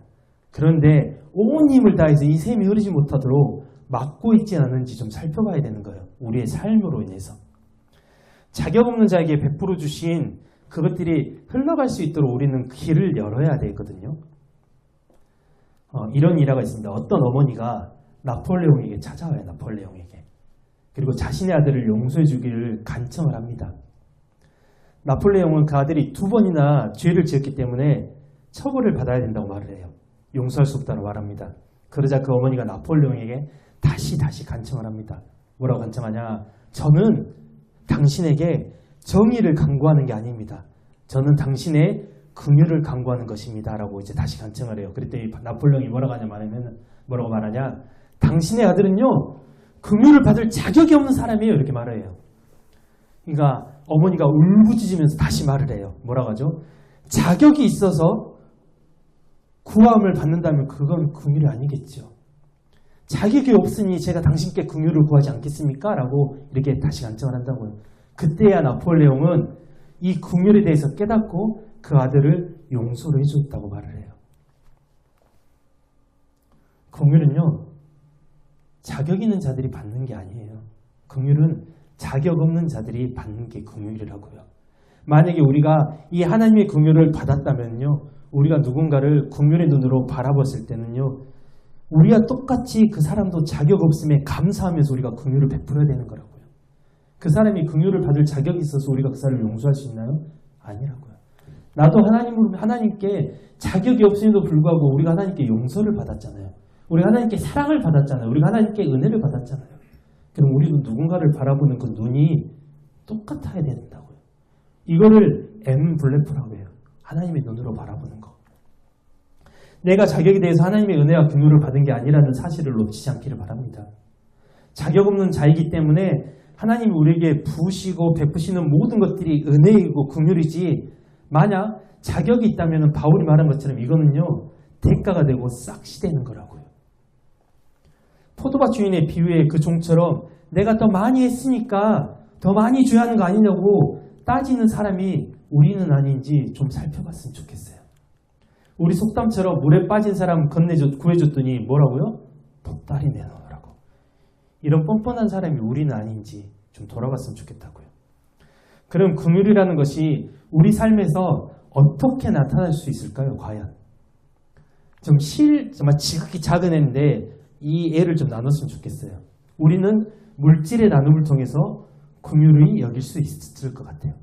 그런데 온 힘을 다해서 이 샘이 흐르지 못하도록 막고 있지 않은지 좀 살펴봐야 되는 거예요. 우리의 삶으로 인해서. 자격 없는 자에게 베풀어 주신 그것들이 흘러갈 수 있도록 우리는 길을 열어야 되거든요. 이런 일화가 있습니다. 어떤 어머니가 나폴레옹에게 찾아와요. 나폴레옹에게. 그리고 자신의 아들을 용서해 주기를 간청을 합니다. 나폴레옹은 그 아들이 2번이나 죄를 지었기 때문에 처벌을 받아야 된다고 말을 해요. 용서할 수 없다고 말합니다. 그러자 그 어머니가 나폴레옹에게 다시 간청을 합니다. 뭐라고 간청하냐? 저는 당신에게 정의를 강구하는 게 아닙니다. 저는 당신의 긍휼을 강구하는 것입니다. 라고 이제 다시 간청을 해요. 그랬더니 나폴레옹이 뭐라고 말하냐? 당신의 아들은요, 긍휼을 받을 자격이 없는 사람이에요. 이렇게 말을 해요. 그러니까 어머니가 울부짖으면서 다시 말을 해요. 뭐라고 하죠? 자격이 있어서 구함을 받는다면 그건 긍휼이 아니겠죠. 자격이 없으니 제가 당신께 긍휼을 구하지 않겠습니까? 라고 이렇게 다시 간청을 한다고요. 그때야 나폴레옹은 이 긍휼에 대해서 깨닫고 그 아들을 용서를 해줬다고 말을 해요. 긍휼은요, 자격 있는 자들이 받는 게 아니에요. 긍휼은 자격 없는 자들이 받는 게 긍휼이라고요. 만약에 우리가 이 하나님의 긍휼을 받았다면요, 우리가 누군가를 긍휼의 눈으로 바라봤을 때는요, 우리가 똑같이 그 사람도 자격 없음에 감사하면서 우리가 긍휼을 베풀어야 되는 거라고요. 그 사람이 긍휼을 받을 자격이 있어서 우리가 그 사람을 용서할 수 있나요? 아니라고요. 나도 하나님께 자격이 없음에도 불구하고 우리가 하나님께 용서를 받았잖아요. 우리가 하나님께 사랑을 받았잖아요. 우리가 하나님께 은혜를 받았잖아요. 그럼 우리도 누군가를 바라보는 그 눈이 똑같아야 된다고요. 이거를 엠블레프라고 해요. 하나님의 눈으로 바라보는 거. 내가 자격에 대해서 하나님의 은혜와 긍휼을 받은 게 아니라는 사실을 놓치지 않기를 바랍니다. 자격 없는 자이기 때문에 하나님이 우리에게 부으시고 베푸시는 모든 것들이 은혜이고 긍휼이지, 만약 자격이 있다면 바울이 말한 것처럼 이거는요, 대가가 되고 싹시 되는 거라고요. 포도밭 주인의 비유의 그 종처럼 내가 더 많이 했으니까 더 많이 줘야 하는 거 아니냐고 따지는 사람이 우리는 아닌지 좀 살펴봤으면 좋겠어요. 우리 속담처럼 물에 빠진 사람 구해줬더니 뭐라고요? 보따리 내놓으라고. 이런 뻔뻔한 사람이 우리는 아닌지 좀 돌아봤으면 좋겠다고요. 그럼 긍휼이라는 것이 우리 삶에서 어떻게 나타날 수 있을까요? 과연 정말 지극히 작은 애인데 이 애를 좀 나눴으면 좋겠어요. 우리는 물질의 나눔을 통해서 긍휼히 여길 수 있을 것 같아요.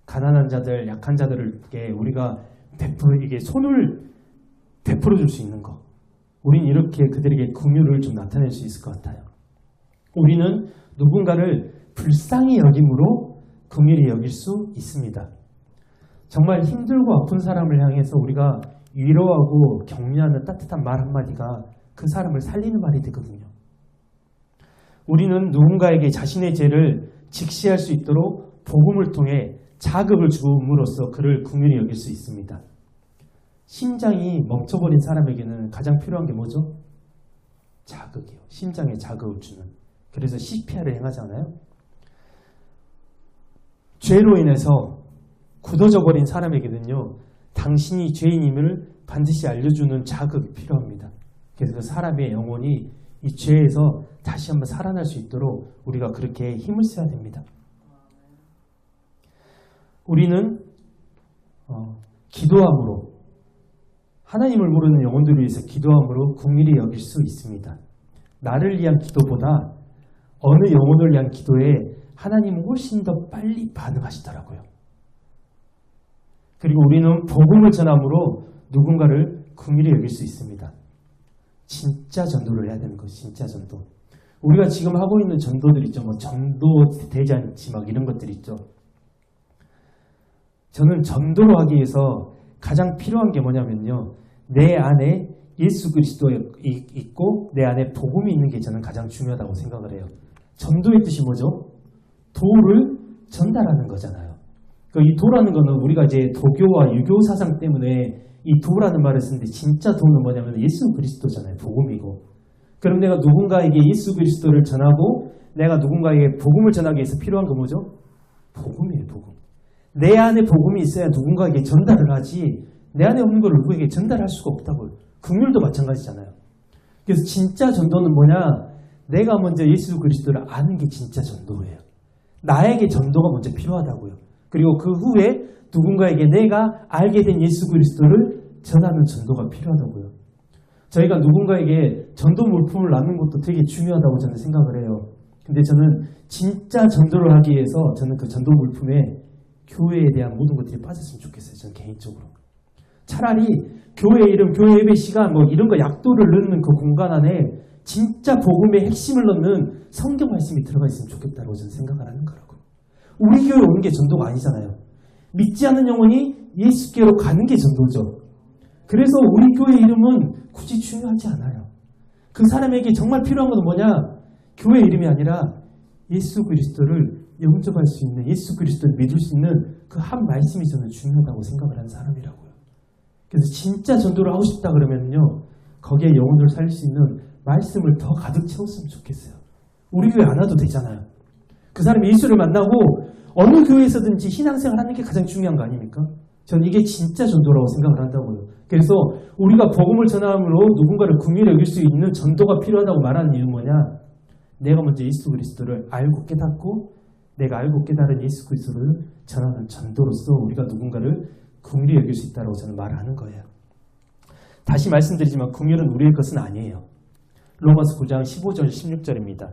가난한 자들, 약한 자들에게 우리가 이게 손을 베풀어 줄 수 있는 거. 우린 이렇게 그들에게 긍휼을 좀 나타낼 수 있을 것 같아요. 우리는 누군가를 불쌍히 여김으로 긍휼히 여길 수 있습니다. 정말 힘들고 아픈 사람을 향해서 우리가 위로하고 격려하는 따뜻한 말 한마디가 그 사람을 살리는 말이 되거든요. 우리는 누군가에게 자신의 죄를 직시할 수 있도록 복음을 통해 자극을 줌으로써 그를 긍휼히 여길 수 있습니다. 심장이 멈춰버린 사람에게는 가장 필요한 게 뭐죠? 자극이요. 심장에 자극을 주는. 그래서 CPR을 행하잖아요. 죄로 인해서 굳어져 버린 사람에게는요, 당신이 죄인임을 반드시 알려주는 자극이 필요합니다. 그래서 그 사람의 영혼이 이 죄에서 다시 한번 살아날 수 있도록 우리가 그렇게 힘을 써야 됩니다. 우리는 기도함으로, 하나님을 모르는 영혼들을 위해서 기도함으로 긍휼히 여길 수 있습니다. 나를 위한 기도보다 어느 영혼을 위한 기도에 하나님은 훨씬 더 빨리 반응하시더라고요. 그리고 우리는 복음을 전함으로 누군가를 긍휼히 여길 수 있습니다. 진짜 전도를 해야 되는 것이 진짜 전도. 우리가 지금 하고 있는 전도들 있죠. 뭐 전도 대잔치 막 이런 것들 있죠. 저는 전도를 하기 위해서 가장 필요한 게 뭐냐면요. 내 안에 예수 그리스도 있고 내 안에 복음이 있는 게 저는 가장 중요하다고 생각을 해요. 전도의 뜻이 뭐죠? 도를 전달하는 거잖아요. 이 도라는 거는 우리가 이제 도교와 유교 사상 때문에 이 도라는 말을 쓰는데 진짜 도는 뭐냐면 예수 그리스도잖아요. 복음이고. 그럼 내가 누군가에게 예수 그리스도를 전하고 내가 누군가에게 복음을 전하기 위해서 필요한 건 뭐죠? 복음이에요. 복음. 내 안에 복음이 있어야 누군가에게 전달을 하지 내 안에 없는 걸 누구에게 전달할 수가 없다고요. 긍휼도 마찬가지잖아요. 그래서 진짜 전도는 뭐냐? 내가 먼저 예수 그리스도를 아는 게 진짜 전도예요. 나에게 전도가 먼저 필요하다고요. 그리고 그 후에 누군가에게 내가 알게 된 예수 그리스도를 전하는 전도가 필요하다고요. 저희가 누군가에게 전도 물품을 나누는 것도 되게 중요하다고 저는 생각을 해요. 근데 저는 진짜 전도를 하기 위해서 저는 그 전도 물품에 교회에 대한 모든 것들이 빠졌으면 좋겠어요. 저는 개인적으로. 차라리 교회 이름, 교회 예배 시간 뭐 이런 거 약도를 넣는 그 공간 안에 진짜 복음의 핵심을 넣는 성경 말씀이 들어가 있으면 좋겠다고 저는 생각을 하는 거라고요. 우리 교회 오는 게 전도가 아니잖아요. 믿지 않는 영혼이 예수께로 가는 게 전도죠. 그래서 우리 교회 이름은 굳이 중요하지 않아요. 그 사람에게 정말 필요한 건 뭐냐? 교회 이름이 아니라 예수 그리스도를 영접할 수 있는, 예수 그리스도를 믿을 수 있는 그 한 말씀이 저는 중요하다고 생각을 하는 사람이라고요. 그래서 진짜 전도를 하고 싶다 그러면요, 거기에 영혼을 살릴 수 있는 말씀을 더 가득 채웠으면 좋겠어요. 우리 교회 안 와도 되잖아요. 그 사람이 예수를 만나고 어느 교회에서든지 신앙생활 하는 게 가장 중요한 거 아닙니까? 저는 이게 진짜 전도라고 생각을 한다고요. 그래서 우리가 복음을 전함으로 누군가를 긍휼히 여길 수 있는 전도가 필요하다고 말하는 이유는 뭐냐? 내가 먼저 예수 그리스도를 알고 깨닫고 내가 알고 깨달은 예수 그리스도를 전하는 전도로서 우리가 누군가를 긍휼히 여길 수 있다고 저는 말하는 거예요. 다시 말씀드리지만 긍휼은 우리의 것은 아니에요. 로마서 9장 15절 16절입니다.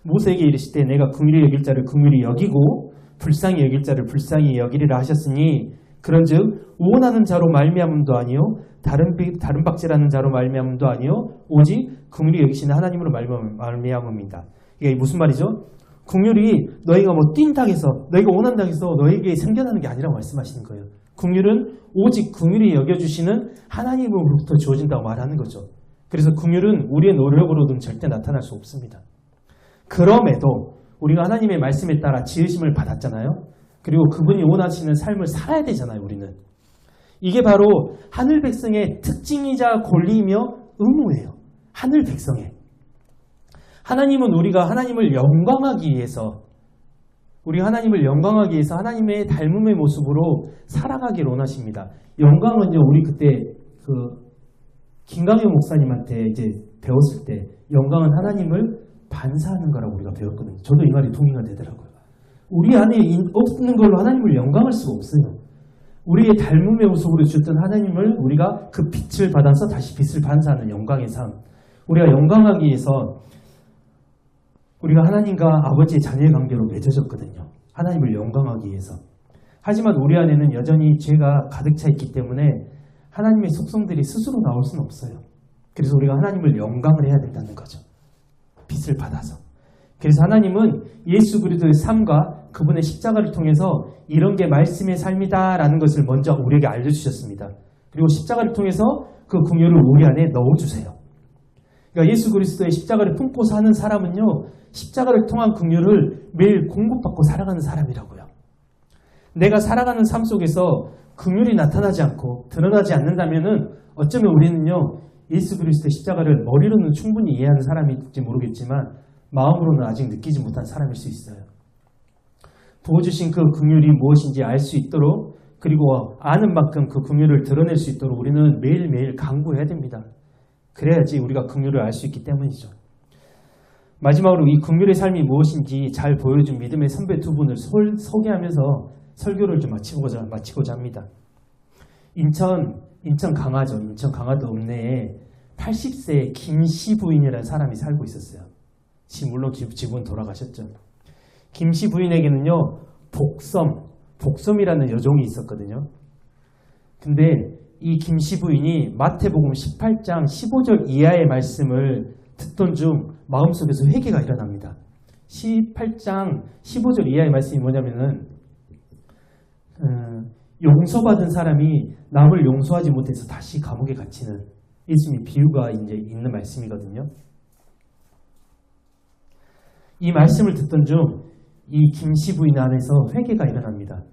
모세에게 이르시되 내가 긍휼히 여길 자를 긍휼히 여기고 불쌍히 여길 자를 불쌍히 여기리라 하셨으니 그런즉 오원하는 자로 말미암음도 아니요 다른 박제라는 자로 말미암음도 아니요 오직 긍휼히 여기시는 하나님으로 말미암음이다. 이게 무슨 말이죠? 긍휼이 너희가 뭐 뛴당해서 너희가 원한당해서 너희에게 생겨나는 게 아니라고 말씀하시는 거예요. 긍휼은 오직 긍휼히 여겨주시는 하나님으로부터 주어진다고 말하는 거죠. 그래서 긍휼은 우리의 노력으로는 절대 나타날 수 없습니다. 그럼에도 우리가 하나님의 말씀에 따라 지으심을 받았잖아요. 그리고 그분이 원하시는 삶을 살아야 되잖아요. 우리는. 이게 바로 하늘 백성의 특징이자 권리이며 의무예요. 하늘 백성의. 하나님은 우리가 하나님을 영광하기 위해서 하나님의 닮음의 모습으로 살아가기를 원하십니다. 영광은요, 우리 그때 김강현 목사님한테 이제 배웠을 때 영광은 하나님을 반사하는 거라고 우리가 배웠거든요. 저도 이 말이 동의가 되더라고요. 우리 안에 없는 걸로 하나님을 영광할 수가 없어요. 우리의 닮음의 모습으로 주셨던 하나님을 우리가 그 빛을 받아서 다시 빛을 반사하는 영광의 삶. 우리가 영광하기 위해서 우리가 하나님과 아버지의 자녀의 관계로 맺어졌거든요. 하나님을 영광하기 위해서. 하지만 우리 안에는 여전히 죄가 가득 차 있기 때문에 하나님의 속성들이 스스로 나올 수는 없어요. 그래서 우리가 하나님을 영광을 해야 된다는 거죠. 빛을 받아서. 그래서 하나님은 예수 그리스도의 삶과 그분의 십자가를 통해서 이런 게 말씀의 삶이다라는 것을 먼저 우리에게 알려주셨습니다. 그리고 십자가를 통해서 그 긍휼을 우리 안에 넣어주세요. 그러니까 예수 그리스도의 십자가를 품고 사는 사람은요, 십자가를 통한 긍휼을 매일 공급받고 살아가는 사람이라고요. 내가 살아가는 삶 속에서 긍휼이 나타나지 않고 드러나지 않는다면은 어쩌면 우리는요, 예수 그리스도의 십자가를 머리로는 충분히 이해하는 사람일지 모르겠지만 마음으로는 아직 느끼지 못한 사람일 수 있어요. 부어주신 그 긍휼이 무엇인지 알 수 있도록, 그리고 아는 만큼 그 긍휼을 드러낼 수 있도록 우리는 매일매일 강구해야 됩니다. 그래야지 우리가 긍휼을 알 수 있기 때문이죠. 마지막으로 이 긍휼의 삶이 무엇인지 잘 보여준 믿음의 선배 두 분을 소개하면서 설교를 좀 마치고자 합니다. 인천 강화도 읍내에 80세의 김씨 부인이라는 사람이 살고 있었어요. 물론 지금은 돌아가셨죠. 김씨 부인에게는요, 복섬이라는 여종이 있었거든요. 근데 이 김씨 부인이 마태복음 18장 15절 이하의 말씀을 듣던 중 마음속에서 회개가 일어납니다. 18장 15절 이하의 말씀이 뭐냐면은 용서받은 사람이 남을 용서하지 못해서 다시 감옥에 갇히는 예수님의 비유가 이제 있는 말씀이거든요. 이 말씀을 듣던 중 이 김씨 부인 안에서 회개가 일어납니다.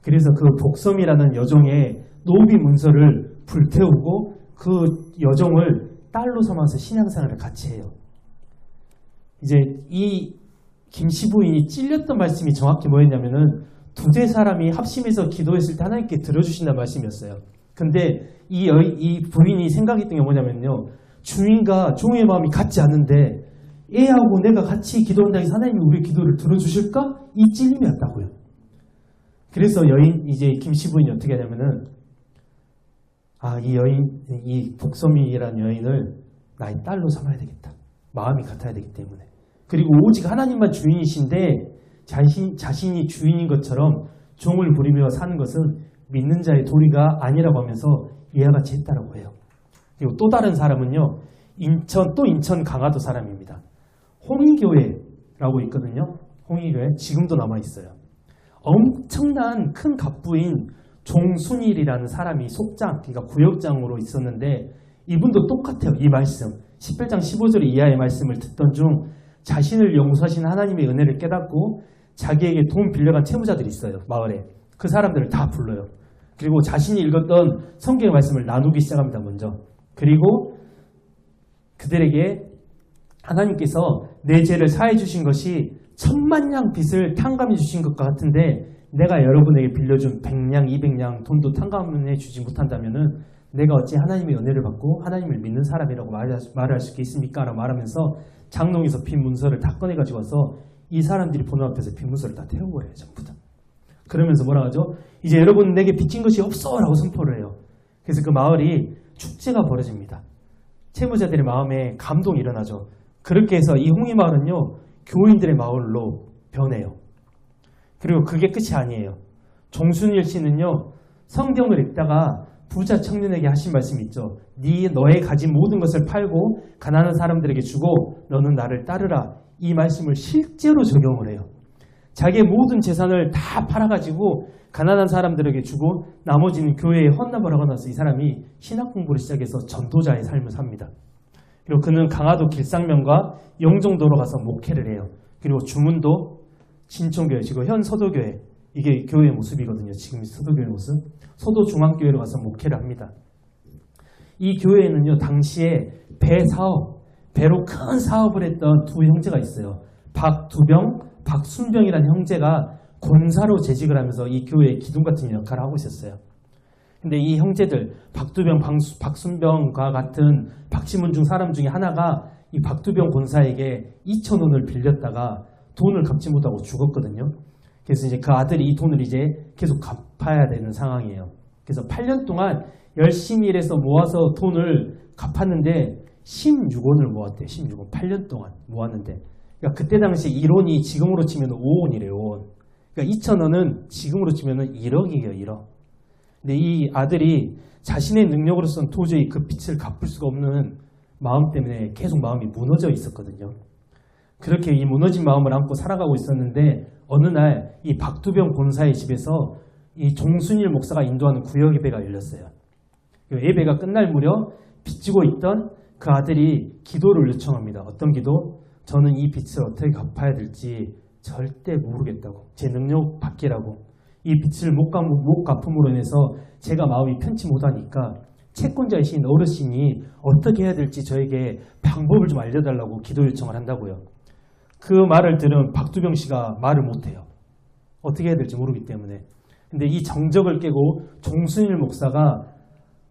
그래서 그 복섬이라는 여종의 노비 문서를 불태우고 그 여종을 딸로 삼아서 신앙생활을 같이 해요. 이제 이 김씨 부인이 찔렸던 말씀이 정확히 뭐였냐면은 두세 사람이 합심해서 기도했을 때 하나님께 들어주신다는 말씀이었어요. 근데 이 부인이 생각했던 게 뭐냐면요. 주인과 종의 마음이 같지 않은데 애하고 내가 같이 기도한다고 해서 하나님이 우리 기도를 들어주실까? 이 찔림이었다고요. 그래서 이제 김씨 부인이 어떻게 하냐면은 이 복섬이라는 여인을 나의 딸로 삼아야 되겠다. 마음이 같아야 되기 때문에. 그리고 오직 하나님만 주인이신데 자신이 주인인 것처럼 종을 부리며 사는 것은 믿는 자의 도리가 아니라고 하면서 이와 같이 했다라고 해요. 그리고 또 다른 사람은요. 인천 강화도 사람입니다. 홍의교회라고 있거든요. 홍의교회 지금도 남아있어요. 엄청난 큰 갑부인 종순일이라는 사람이 속장, 그러니까 구역장으로 있었는데 이분도 똑같아요. 이 말씀 18장 15절 이하의 말씀을 듣던 중 자신을 용서하신 하나님의 은혜를 깨닫고 자기에게 돈 빌려간 채무자들이 있어요. 마을에. 그 사람들을 다 불러요. 그리고 자신이 읽었던 성경의 말씀을 나누기 시작합니다. 먼저. 그리고 그들에게 하나님께서 내 죄를 사해 주신 것이 10,000냥 빚을 탕감해 주신 것과 같은데 내가 여러분에게 빌려준 100냥, 200냥 돈도 탕감해 주지 못한다면은 내가 어찌 하나님의 은혜를 받고 하나님을 믿는 사람이라고 말할 수 있겠습니까? 라고 말하면서 장롱에서 빈 문서를 다 꺼내가지고 와서 이 사람들이 보는 앞에서 빈 문서를 다 태워버려요. 전부 다. 그러면서 뭐라 하죠? 이제 여러분 내게 빚진 것이 없어! 라고 선포를 해요. 그래서 그 마을이 축제가 벌어집니다. 채무자들의 마음에 감동이 일어나죠. 그렇게 해서 이 홍의마을은요. 교인들의 마을로 변해요. 그리고 그게 끝이 아니에요. 종순일 씨는요. 성경을 읽다가 부자 청년에게 하신 말씀이 있죠. 너의 가진 모든 것을 팔고 가난한 사람들에게 주고 너는 나를 따르라. 이 말씀을 실제로 적용을 해요. 자기의 모든 재산을 다 팔아가지고 가난한 사람들에게 주고 나머지는 교회에 헌납을 하고 나서 이 사람이 신학 공부를 시작해서 전도자의 삶을 삽니다. 그리고 그는 강화도 길상면과 영종도로 가서 목회를 해요. 그리고 주문도 신촌교회, 지금 현 서도교회, 이게 교회의 모습이거든요. 지금 서도교회 모습. 서도중앙교회로 가서 목회를 합니다. 이 교회에는요. 당시에 배로 큰 사업을 했던 두 형제가 있어요. 박두병, 박순병이라는 형제가 권사로 재직을 하면서 이 교회의 기둥 같은 역할을 하고 있었어요. 근데 이 형제들 박두병, 박순병과 같은 박씨문중 사람 중에 하나가 이 박두병 권사에게 2,000원을 빌렸다가 돈을 갚지 못하고 죽었거든요. 그래서 이제 그 아들이 이 돈을 이제 계속 갚아야 되는 상황이에요. 그래서 8년 동안 열심히 일해서 모아서 돈을 갚았는데 16원을 모았대요. 16원. 8년 동안 모았는데. 그러니까 그때 당시 1원이 지금으로 치면 5원이래요. 5원. 그러니까 2,000원은 지금으로 치면 1억이에요. 1억. 근데 이 아들이 자신의 능력으로서는 도저히 그 빚을 갚을 수가 없는 마음 때문에 계속 마음이 무너져 있었거든요. 그렇게 이 무너진 마음을 안고 살아가고 있었는데 어느 날 이 박두병 권사의 집에서 이 종순일 목사가 인도하는 구역 예배가 열렸어요. 예배가 끝날 무렵 빚지고 있던 그 아들이 기도를 요청합니다. 어떤 기도? 저는 이 빚을 어떻게 갚아야 될지 절대 모르겠다고. 제 능력 밖이라고. 이 빚을 못 갚음으로 인해서 제가 마음이 편치 못하니까 채권자이신 어르신이 어떻게 해야 될지 저에게 방법을 좀 알려달라고 기도 요청을 한다고요. 그 말을 들은 박두병 씨가 말을 못해요. 어떻게 해야 될지 모르기 때문에. 근데 이 정적을 깨고 종순일 목사가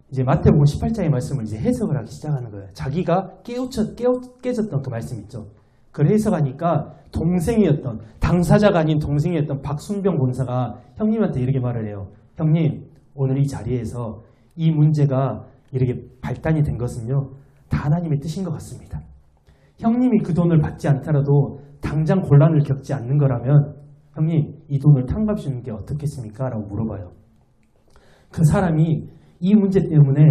이제 마태복음 18장의 말씀을 이제 해석을 하기 시작하는 거예요. 자기가 깨졌던 그 말씀 있죠. 그걸 해석하니까 동생이었던, 당사자가 아닌 동생이었던 박순병 권사가 형님한테 이렇게 말을 해요. 형님, 오늘 이 자리에서 이 문제가 이렇게 발단이 된 것은요. 다 하나님의 뜻인 것 같습니다. 형님이 그 돈을 받지 않더라도 당장 곤란을 겪지 않는 거라면 형님, 이 돈을 탕감해 주는 게 어떻겠습니까? 라고 물어봐요. 그 사람이 이 문제 때문에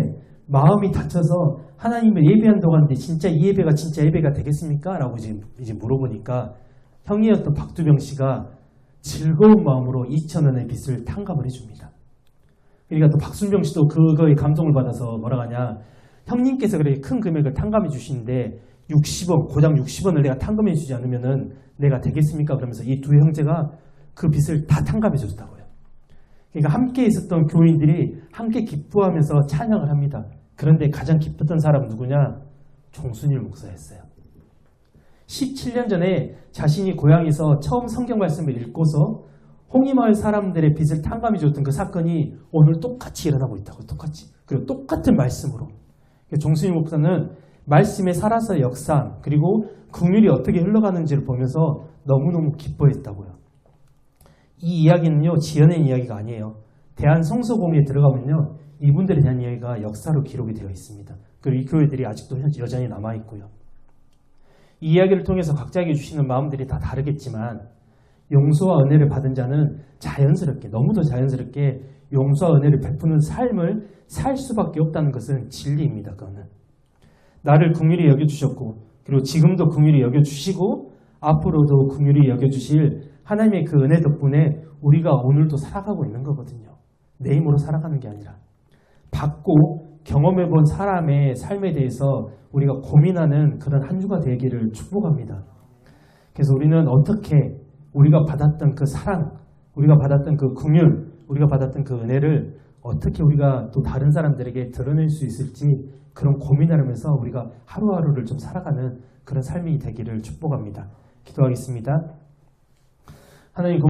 마음이 다쳐서 하나님을 예배한다고 하는데 진짜 이 예배가 진짜 예배가 되겠습니까? 라고 이제 물어보니까 형이었던 박두병 씨가 즐거운 마음으로 2,000원의 빚을 탕감을 해줍니다. 그러니까 또 박순병 씨도 그거에 감동을 받아서 뭐라 하냐, 형님께서 그렇게 큰 금액을 탕감해 주시는데 60원, 고작 60원을 내가 탕감해 주지 않으면은 내가 되겠습니까? 그러면서 이 두 형제가 그 빚을 다 탕감해 줬다고요. 그러니까 함께 있었던 교인들이 함께 기뻐하면서 찬양을 합니다. 그런데 가장 기뻤던 사람은 누구냐? 종순일 목사였어요. 17년 전에 자신이 고향에서 처음 성경 말씀을 읽고서 홍이마을 사람들의 빚을 탕감해 줬던 그 사건이 오늘 똑같이 일어나고 있다고. 똑같이. 그리고 똑같은 말씀으로. 종순일 목사는 말씀에 살아서 역사 그리고 긍휼이 어떻게 흘러가는지를 보면서 너무너무 기뻐했다고요. 이 이야기는요, 지어낸 이야기가 아니에요. 대한성서공회에 들어가면요, 이분들에 대한 이야기가 역사로 기록이 되어 있습니다. 그리고 이 교회들이 아직도 여전히 남아있고요. 이 이야기를 통해서 각자에게 주시는 마음들이 다 다르겠지만 용서와 은혜를 받은 자는 자연스럽게, 너무도 자연스럽게 용서와 은혜를 베푸는 삶을 살 수밖에 없다는 것은 진리입니다. 그거는. 나를 긍휼히 여겨주셨고 그리고 지금도 긍휼히 여겨주시고 앞으로도 긍휼히 여겨주실 하나님의 그 은혜 덕분에 우리가 오늘도 살아가고 있는 거거든요. 내 힘으로 살아가는 게 아니라 받고 경험해본 사람의 삶에 대해서 우리가 고민하는 그런 한 주가 되기를 축복합니다. 그래서 우리는 어떻게 우리가 받았던 그 사랑, 우리가 받았던 그 긍휼, 우리가 받았던 그 은혜를 어떻게 우리가 또 다른 사람들에게 드러낼 수 있을지 그런 고민을 하면서 우리가 하루하루를 좀 살아가는 그런 삶이 되기를 축복합니다. 기도하겠습니다. 하나님